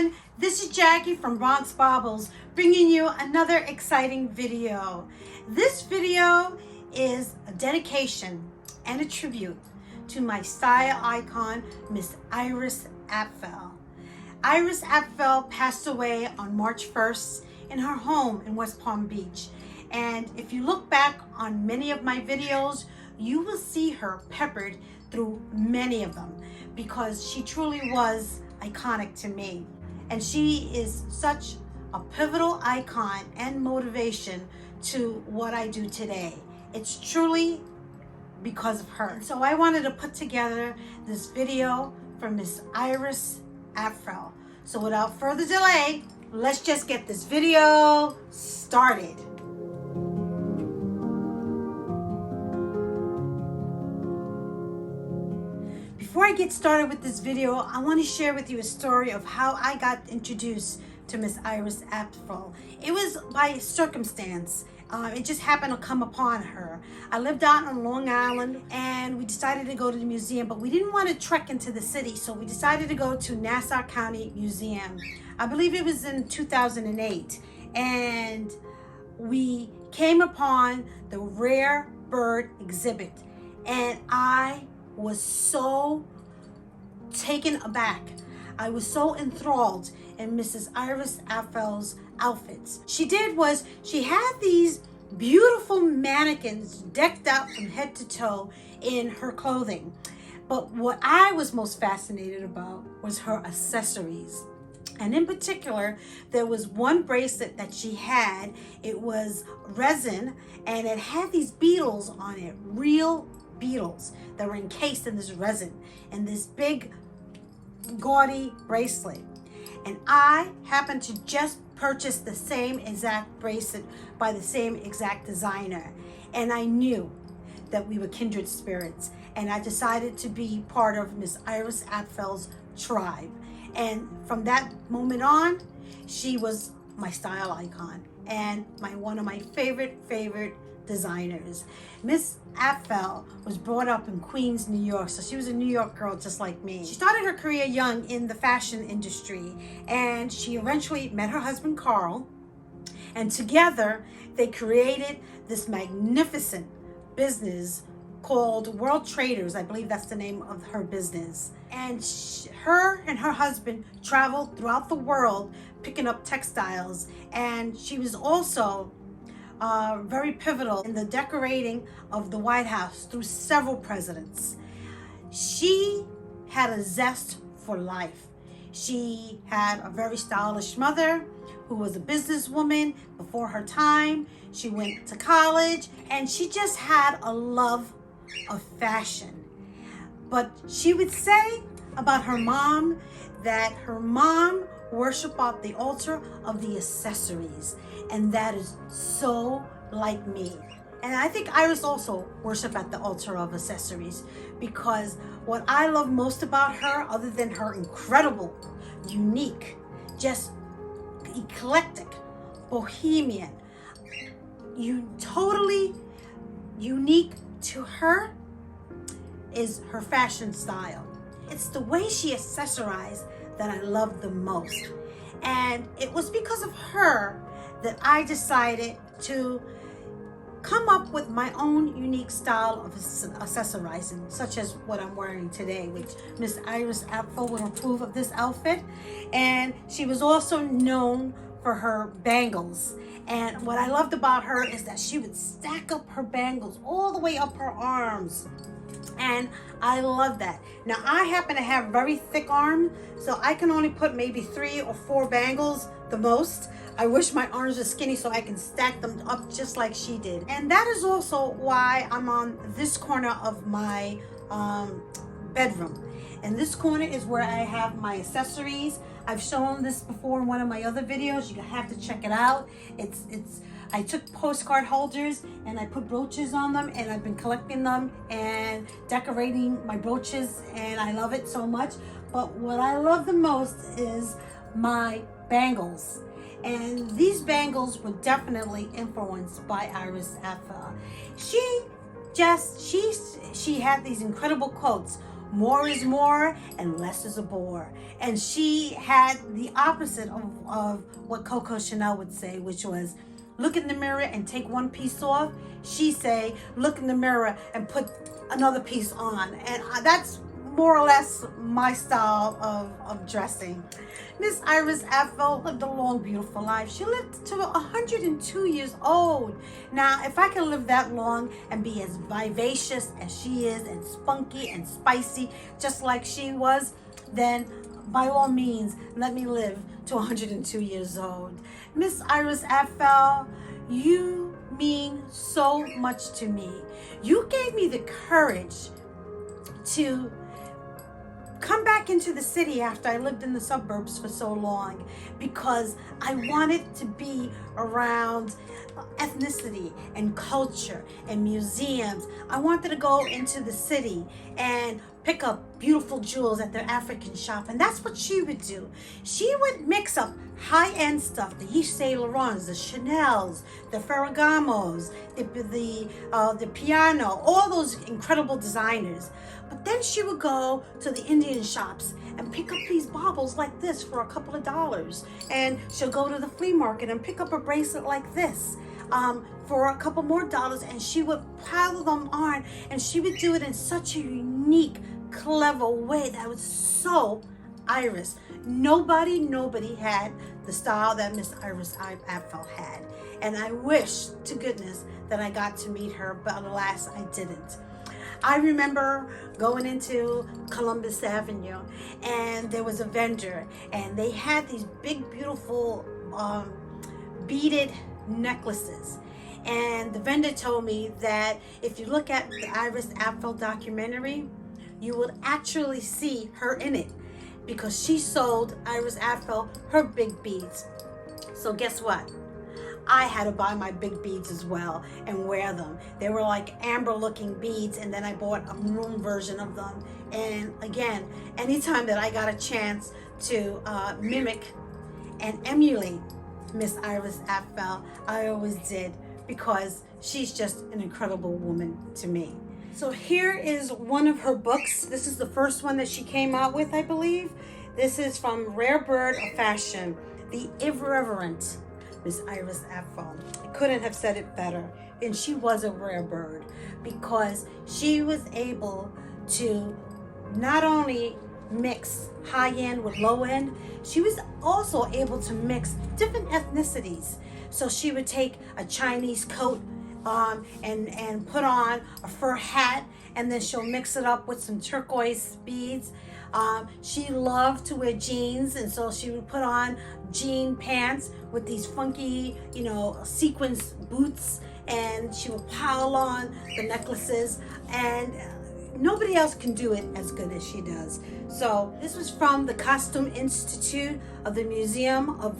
everyone, this is Jackie from Bronx Baubles bringing you another exciting video. This video is a dedication and a tribute to my style icon, Miss Iris Apfel. Iris Apfel passed away on March 1st in her home in West Palm Beach. And if you look back on many of my videos, you will see her peppered through many of them because she truly was iconic to me. And she is such a pivotal icon and motivation to what I do today. It's truly because of her. So I wanted to put together this video for Miss Iris Apfel. So without further delay, let's just get this video started. Before I get started with this video, I want to share with you a story of how I got introduced to Miss Iris Apfel. It was by circumstance. It just happened to come upon her. I lived out on Long Island and we decided to go to the museum, but we didn't want to trek into the city, so we decided to go to Nassau County Museum. I believe it was in 2008, and we came upon the rare bird exhibit, and I was so taken aback. I was so enthralled in Mrs. Iris Apfel's outfits. She had these beautiful mannequins decked out from head to toe in her clothing. But what I was most fascinated about was her accessories. And in particular, there was one bracelet that she had. It was resin and it had these beetles on it, real beetles that were encased in this resin, and this big gaudy bracelet. And I happened to just purchase the same exact bracelet by the same exact designer, and I knew that we were kindred spirits, and I decided to be part of Miss Iris Apfel's tribe. And from that moment on, she was my style icon and one of my favorite designers. Miss Apfel was brought up in Queens, New York, so she was a New York girl just like me. She started her career young in the fashion industry, and she eventually met her husband Carl, and together they created this magnificent business called World Traders. I believe that's the name of her business. And her and her husband traveled throughout the world picking up textiles, and she was also very pivotal in the decorating of the White House through several presidents. She had a zest for life. She had a very stylish mother who was a businesswoman before her time. She went to college, and she just had a love of fashion. But she would say about her mom that her mom worshiped at the altar of the accessories, and that is so like me. And I think Iris also worshiped at the altar of accessories, because what I love most about her, other than her incredible, unique, just eclectic, bohemian, totally unique to her, is her fashion style. It's the way she accessorized that I love the most. And it was because of her that I decided to come up with my own unique style of accessorizing, such as what I'm wearing today, which Miss Iris Apfel would approve of this outfit. And she was also known for her bangles. And what I loved about her is that she would stack up her bangles all the way up her arms. And I love that. Now, I happen to have very thick arms, so I can only put maybe 3 or 4 bangles the most. I wish my arms were skinny so I can stack them up just like she did. And that is also why I'm on this corner of my bedroom. And this corner is where I have my accessories. I've shown this before in one of my other videos. You have to check it out. I took postcard holders and I put brooches on them, and I've been collecting them and decorating my brooches, and I love it so much. But what I love the most is my bangles. And these bangles were definitely influenced by Iris Apfel. She had these incredible quotes. more is more and less is a bore. And she had the opposite of what Coco Chanel would say, which was, look in the mirror and take one piece off. She say, look in the mirror and put another piece on. And that's more or less my style of dressing. Miss Iris Apfel lived a long, beautiful life. She lived to 102 years old. Now, if I can live that long and be as vivacious as she is, and spunky and spicy, just like she was, then by all means, let me live to 102 years old. Miss Iris Apfel, you mean so much to me. You gave me the courage to come back into the city after I lived in the suburbs for so long, because I wanted to be around ethnicity and culture and museums. I wanted to go into the city and pick up beautiful jewels at their African shop, and that's what she would do. She would mix up high-end stuff, the Yves Saint Laurents, the Chanels, the Ferragamos, the Piano, all those incredible designers. But then she would go to the Indian shops and pick up these baubles like this for a couple of dollars. And she'll go to the flea market and pick up a bracelet like this for a couple more dollars. And she would pile them on, and she would do it in such a unique, clever way that was so Iris. Nobody had the style that Miss Iris Apfel had. And I wish to goodness that I got to meet her, but alas, I didn't. I remember going into Columbus Avenue, and there was a vendor, and they had these big, beautiful beaded necklaces. And the vendor told me that if you look at the Iris Apfel documentary, you will actually see her in it, because she sold Iris Apfel her big beads. So guess what? I had to buy my big beads as well and wear them. They were like amber looking beads, and then I bought a maroon version of them. And again, anytime that I got a chance to mimic and emulate Miss Iris Apfel, I always did, because she's just an incredible woman to me. So here is one of her books. This is the first one that she came out with, I believe. This is from Rare Bird of Fashion, The Irreverent Miss Iris Apfel. I couldn't have said it better. And she was a rare bird, because she was able to not only mix high-end with low-end, she was also able to mix different ethnicities. So she would take a Chinese coat and put on a fur hat, and then she'll mix it up with some turquoise beads. She loved to wear jeans, and so she would put on jean pants with these funky, sequins boots, and she would pile on the necklaces, and nobody else can do it as good as she does. So this was from the Costume Institute of the Museum of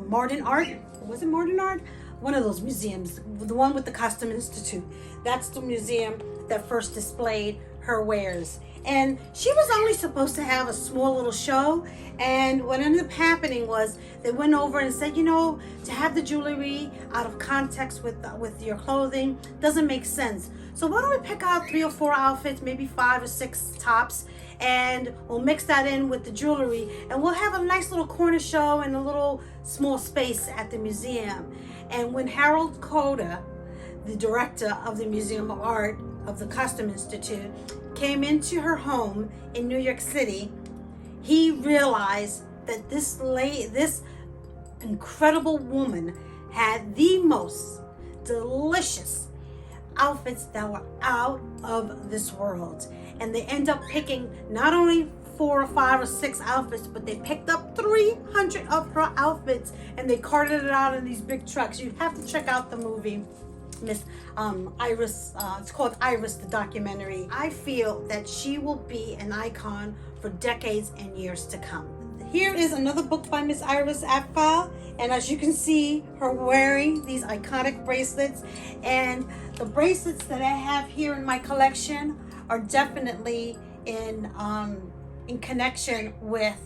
Modern Art. Was it Modern Art? One of those museums, the one with the Costume Institute. That's the museum that first displayed her wares. And she was only supposed to have a small little show, and what ended up happening was they went over and said, to have the jewelry out of context with your clothing doesn't make sense. So why don't we pick out 3 or 4 outfits, maybe 5 or 6 tops, and we'll mix that in with the jewelry, and we'll have a nice little corner show in a little small space at the museum. And when Harold Coda, the director of the Museum of Art of the Costume Institute, came into her home in New York City, he realized that this incredible woman had the most delicious outfits that were out of this world. And they end up picking not only 4 or 5 or 6 outfits, but they picked up 300 of her outfits, and they carted it out in these big trucks. You have to check out the movie, Miss Iris. It's called Iris, the documentary. I feel that she will be an icon for decades and years to come. Here is another book by Miss Iris Apfel, and as you can see, her wearing these iconic bracelets. And the bracelets that I have here in my collection are definitely in connection with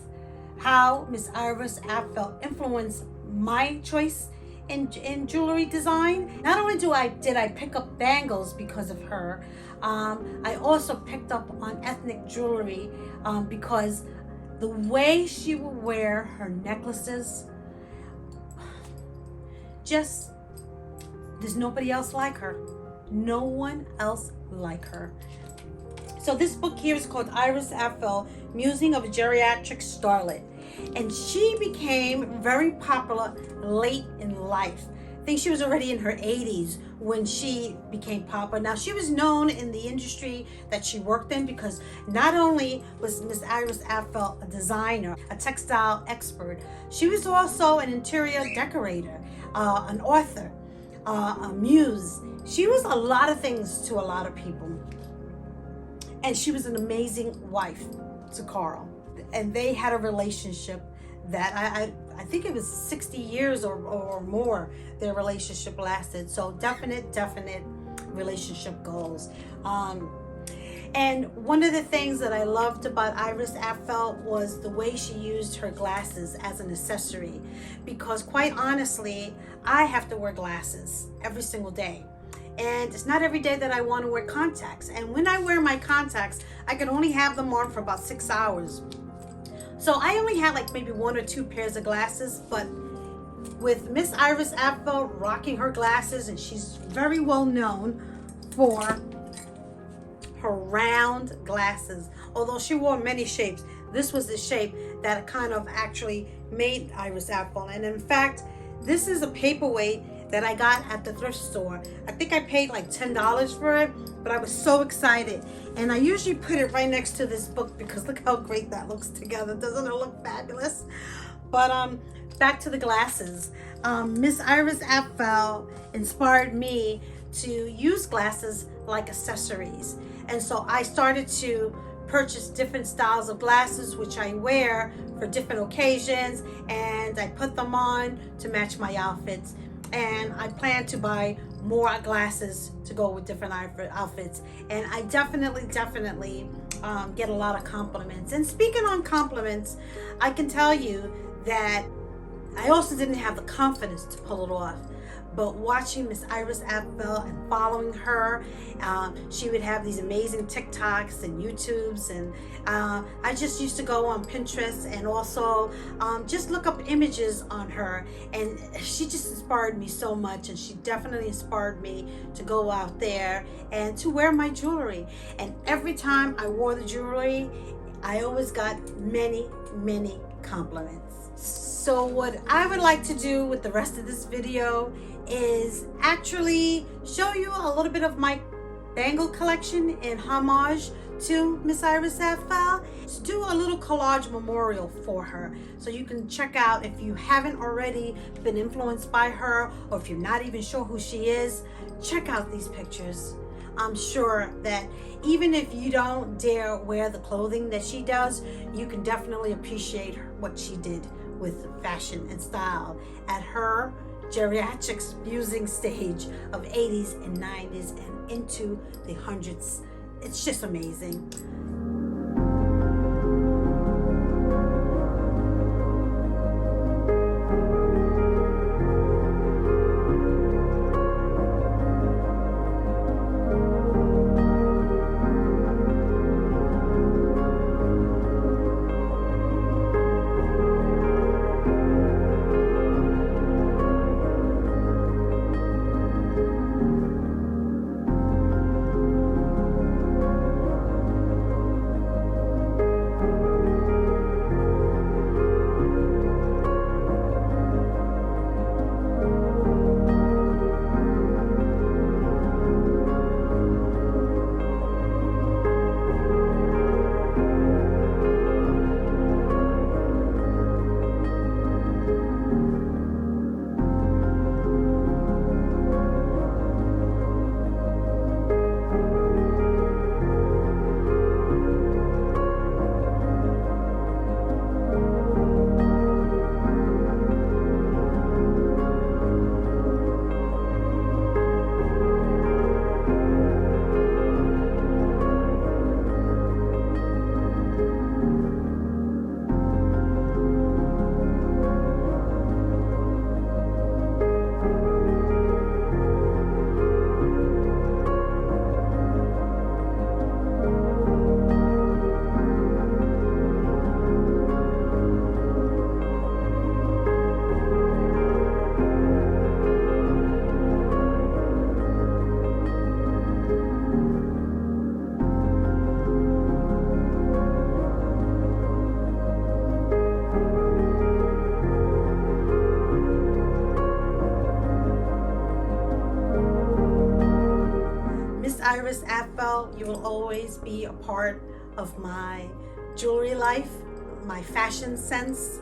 how Miss Iris Apfel influenced my choice in jewelry design. Not only did I pick up bangles because of her, I also picked up on ethnic jewelry because the way she would wear her necklaces, just, there's nobody else like her. No one else like her. So this book here is called Iris Apfel, Musing of a Geriatric Starlet. And she became very popular late in life. I think she was already in her 80s when she became popular. Now, she was known in the industry that she worked in because not only was Miss Iris Apfel a designer, a textile expert, she was also an interior decorator, an author, a muse. She was a lot of things to a lot of people. And she was an amazing wife to Carl. And they had a relationship that I think it was 60 years or more their relationship lasted. So definite relationship goals. And one of the things that I loved about Iris Apfel was the way she used her glasses as an accessory. Because quite honestly, I have to wear glasses every single day. And it's not every day that I want to wear contacts. And when I wear my contacts, I can only have them on for about 6 hours. So I only had like maybe 1 or 2 pairs of glasses, but with Miss Iris Apfel rocking her glasses, and she's very well known for her round glasses. Although she wore many shapes, this was the shape that kind of actually made Iris Apfel. And in fact, this is a paperweight that I got at the thrift store. I think I paid like $10 for it, but I was so excited. And I usually put it right next to this book because look how great that looks together. Doesn't it look fabulous? But back to the glasses. Miss Iris Apfel inspired me to use glasses like accessories. And so I started to purchase different styles of glasses, which I wear for different occasions, and I put them on to match my outfits. And I plan to buy more glasses to go with different outfits. And I definitely get a lot of compliments. And speaking on compliments, I can tell you that I also didn't have the confidence to pull it off. But watching Miss Iris Apfel and following her, she would have these amazing TikToks and YouTubes, and I just used to go on Pinterest and also just look up images on her, and she just inspired me so much, and she definitely inspired me to go out there and to wear my jewelry. And every time I wore the jewelry, I always got many compliments. So what I would like to do with the rest of this video is actually show you a little bit of my bangle collection in homage to Miss Iris Apfel. To do a little collage memorial for her, so you can check out, if you haven't already been influenced by her, or if you're not even sure who she is, check out these pictures. I'm sure that even if you don't dare wear the clothing that she does, you can definitely appreciate what she did with fashion and style at her geriatrics musing stage of 80s and 90s and into the hundreds. It's just amazing. Iris Apfel. You will always be a part of my jewelry life, my fashion sense,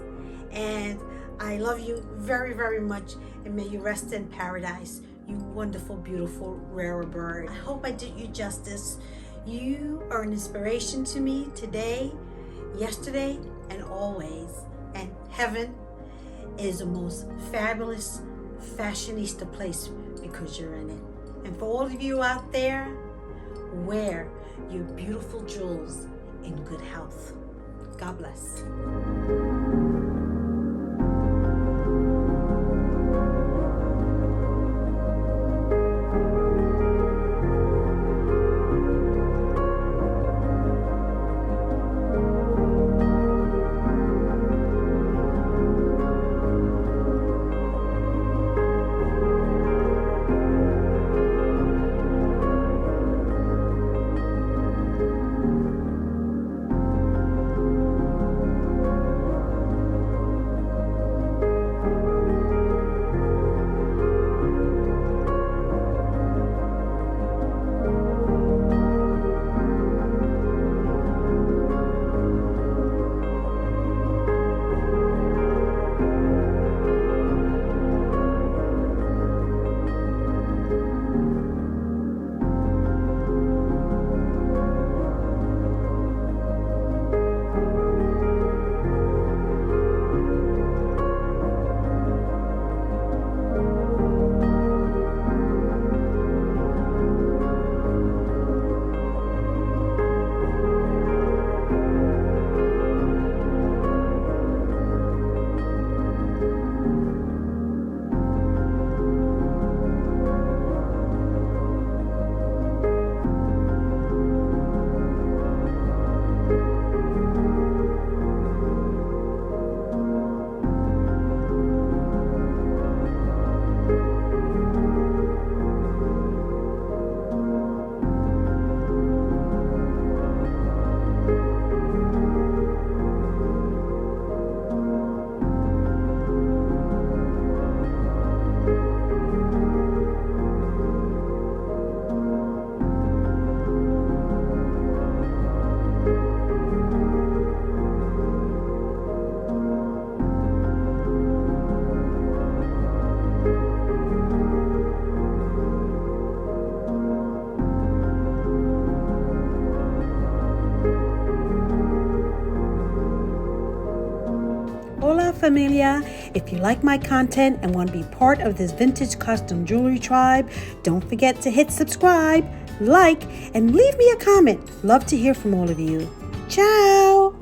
and I love you very, very much, and may you rest in paradise, you wonderful, beautiful, rare bird. I hope I did you justice. You are an inspiration to me today, yesterday, and always. And heaven is the most fabulous fashionista place because you're in it. And for all of you out there, wear your beautiful jewels in good health. God bless. Hola familia! If you like my content and want to be part of this vintage custom jewelry tribe, don't forget to hit subscribe, like, and leave me a comment. Love to hear from all of you. Ciao!